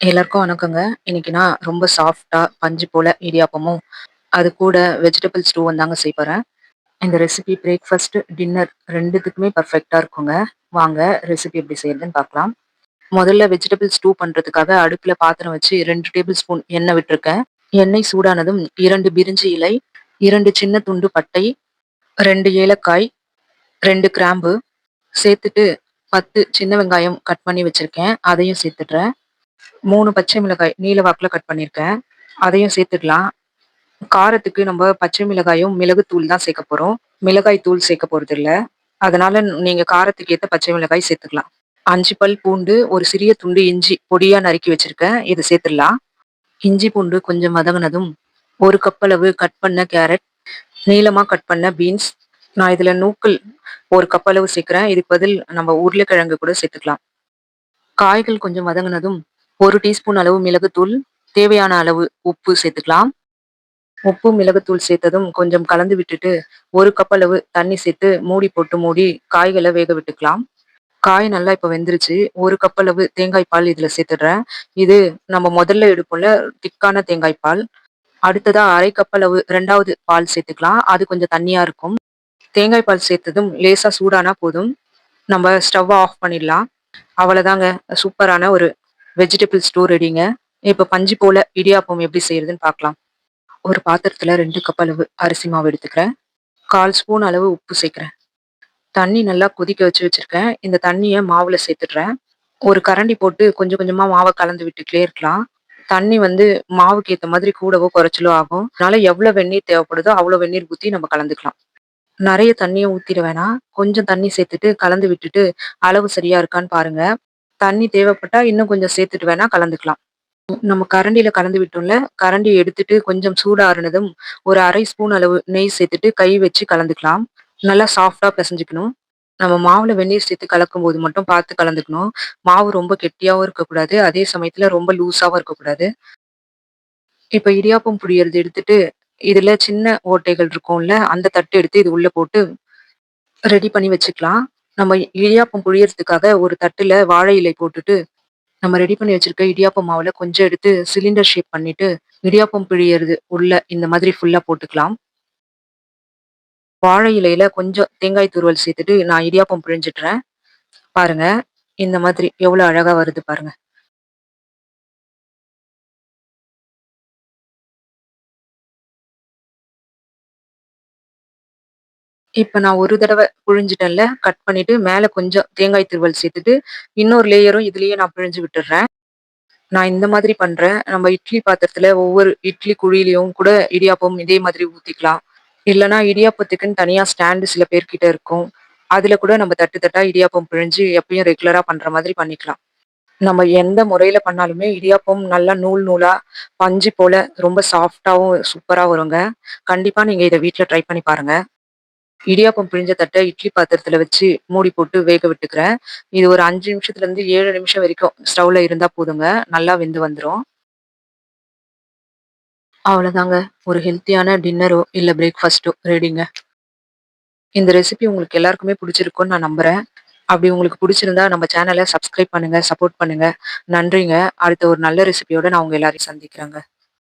எல்லாருக்கும் வணக்கங்க. இன்னைக்கு நான் ரொம்ப சாஃப்ட்டா பஞ்சு போல இடியாப்பமும், அது கூட வெஜிடபிள் ஸ்டூவும் தாங்க செய்ய போறேன். இந்த ரெசிபி பிரேக்ஃபாஸ்ட், டின்னர் 2த்துக்குமே பெர்ஃபெக்ட்டா இருக்குங்க. வாங்க ரெசிபி எப்படி செய்றதுன்னு பார்க்கலாம். முதல்ல வெஜிடபிள் ஸ்டூ பண்றதுக்காக அடுப்புல பாத்திரம் வச்சு 2 டேபிள் ஸ்பூன் எண்ணெய் விட்டுருக்கேன். எண்ணெய் சூடானதும் 2 பிரிஞ்சி இலை, 2 சின்ன துண்டு பட்டை, 2 ஏலக்காய், 2 கிராம்பு சேர்த்துட்டு 10 சின்ன வெங்காயம் கட் பண்ணி வச்சிருக்கேன். அதையும் சேர்த்துடுறேன். 3 பச்சை மிளகாய் நீல வாக்குல கட் பண்ணியிருக்கேன். அதையும் சேர்த்துக்கலாம். காரத்துக்கு நம்ம பச்சை மிளகாயும், மிளகுத்தூள் தான் சேர்க்க போறோம். மிளகாய் தூள் சேர்க்க போறதில்ல. அதனால நீங்க காரத்துக்கு ஏத்த பச்சை மிளகாய் சேர்த்துக்கலாம். 5 பல் பூண்டு, ஒரு சிறிய துண்டு இஞ்சி பொடியா நறுக்கி வச்சிருக்கேன். இத சேர்த்துடலாம். இஞ்சி பூண்டு கொஞ்சம் வதங்குனதும் 1 கப் அளவு கட் பண்ண கேரட், நீளமா கட் பண்ண பீன்ஸ், நான் இதுல நூக்கல் 1 கப் அளவு சேர்க்கிறேன். இதுக்கு பதில் நம்ம உருளைக்கிழங்கு கூட சேர்த்துக்கலாம். காய்கள் கொஞ்சம் வதங்குனதும் 1 டீஸ்பூன் அளவு மிளகுத்தூள், தேவையான அளவு உப்பு சேர்த்துக்கலாம். உப்பு, மிளகுத்தூள் சேர்த்ததும் கொஞ்சம் கலந்து விட்டுட்டு 1 கப் அளவு தண்ணி சேர்த்து மூடி போட்டு மூடி காய்களை வேக விட்டுக்கலாம். காய் நல்லா இப்ப வெந்துருச்சு. 1 கப் அளவு தேங்காய் பால் இதுல சேர்த்துடுறேன். இது நம்ம முதல்ல எடுப்போம்ல திக்கான தேங்காய் பால். அடுத்ததா 1/2 கப் அளவு 2வது பால் சேர்த்துக்கலாம். அது கொஞ்சம் தண்ணியா இருக்கும். தேங்காய் பால் சேர்த்ததும் லேசா சூடானா போதும். நம்ம ஸ்டவ் ஆஃப் பண்ணிடலாம். அவ்வளவுதாங்க. சூப்பரான ஒரு வெஜிடபிள் ஸ்டூ ரெடிங்க. இப்ப பஞ்சு போல இடியாப்பம் எப்படி செய்யறதுன்னு பார்க்கலாம். ஒரு பாத்திரத்துல 2 கப் அளவு அரிசி மாவு எடுத்துக்கிறேன். 1/4 ஸ்பூன் அளவு உப்பு சேர்க்கிறேன். தண்ணி நல்லா கொதிக்க வச்சிருக்கேன். இந்த தண்ணிய மாவுல சேர்த்துடுறேன். ஒரு கரண்டி போட்டு கொஞ்சம் கொஞ்சமா மாவை கலந்து விட்டுட்டே இருக்கலாம். தண்ணி மாவுக்கு ஏத்த மாதிரி கூடவோ குறைச்சலோ ஆகும். அதனால எவ்வளவு வெந்நீர் தேவைப்படுதோ அவ்வளவு வெந்நீர் ஊத்தி நம்ம கலந்துக்கலாம். நிறைய தண்ணிய ஊத்திட வேணாம். கொஞ்சம் தண்ணி சேர்த்துட்டு கலந்து விட்டுட்டு அளவு சரியா இருக்கான்னு பாருங்க. தண்ணி தேவைப்பட்டா இன்னும் கொஞ்சம் சேர்த்துட்டு வேணா கலந்துக்கலாம். நம்ம கரண்டில கலந்து விட்டோம்ல, கரண்டிய எடுத்துட்டு கொஞ்சம் சூடாறுனதும் ஒரு 1/2 ஸ்பூன் அளவு நெய் சேர்த்துட்டு கை வச்சு கலந்துக்கலாம். நல்லா சாஃப்ட்டா பிசைஞ்சுக்கணும். நம்ம மாவுல வெந்நீர் சேர்த்து கலக்கும்போது மட்டும் பார்த்து கலந்துக்கணும். மாவு ரொம்ப கெட்டியாவும் இருக்கக்கூடாது. அதே சமயத்துல ரொம்ப லூஸாவும் இருக்கக்கூடாது. இப்ப இடியாப்பம் புழியறது எடுத்துட்டு, இதுல சின்ன ஓட்டைகள் இருக்கும்ல, அந்த தட்டு எடுத்து இது உள்ள போட்டு ரெடி பண்ணி வச்சுக்கலாம். நம்ம இடியாப்பம் புழியறதுக்காக ஒரு தட்டுல வாழை இலை போட்டுட்டு நம்ம ரெடி பண்ணி வச்சிருக்க இடியாப்ப மாவுல கொஞ்சம் எடுத்து சிலிண்டர் ஷேப் பண்ணிட்டு, இடியாப்பம் பிழியறது உள்ள இந்த மாதிரி ஃபுல்லா போட்டுக்கலாம். வாழை இலையில கொஞ்சம் தேங்காய் துருவல் சேர்த்துட்டு நான் இடியாப்பம் பிழிஞ்சிடுறேன். பாருங்க. இந்த மாதிரி எவ்வளவு அழகா வருது பாருங்க. இப்ப நான் ஒரு தடவ புழிஞ்சுட்டேன்ல, கட் பண்ணிட்டு மேல கொஞ்சம் தேங்காய் துருவல் சேர்த்துட்டு, இன்னொரு லேயரும் இதுலயே நான் பிழிஞ்சு விட்டுடுறேன். நான் இந்த மாதிரி பண்றேன். நம்ம இட்லி பாத்திரத்துல ஒவ்வொரு இட்லி குழியிலயும் கூட இடியாப்பம் இதே மாதிரி ஊத்திக்கலாம். இல்லன்னா இடியாப்பத்துக்குன்னு தனியா ஸ்டாண்டு சில பேர்கிட்ட இருக்கும். அதுல கூட நம்ம தட்டு தட்டா இடியாப்பம் பிழிஞ்சு எப்பயும் ரெகுலரா பண்ற மாதிரி பண்ணிக்கலாம். நம்ம எந்த முறையில பண்ணாலுமே இடியாப்பம் நல்லா நூல் நூலா, பஞ்சு போல ரொம்ப சாஃப்ட்டாவும் சூப்பரா வருங்க. கண்டிப்பா நீங்க இத வீட்ல ட்ரை பண்ணி பாருங்க. இடியாப்பம் பிழிஞ்ச தட்ட இட்லி பாத்திரத்துல வச்சு மூடி போட்டு வேக விட்டுக்கிறேன். இது ஒரு 5 நிமிஷத்துல இருந்து 7 நிமிஷம் வரைக்கும் ஸ்டவ்ல இருந்தா போதுங்க. நல்லா வெந்து வந்துரும். அவ்வளோதாங்க. ஒரு ஹெல்த்தியான டின்னரோ இல்ல பிரேக்ஃபாஸ்ட்டோ ரெடிங்க. இந்த ரெசிபி உங்களுக்கு எல்லாருக்குமே பிடிச்சிருக்கும்னு நான் நம்புறேன். அப்படி உங்களுக்கு பிடிச்சிருந்தா நம்ம சேனல சப்ஸ்கிரைப் பண்ணுங்க, சப்போர்ட் பண்ணுங்க. நன்றிங்க. அடுத்த ஒரு நல்ல ரெசிபியோட நான் உங்க எல்லாரையும் சந்திக்கிறேங்க.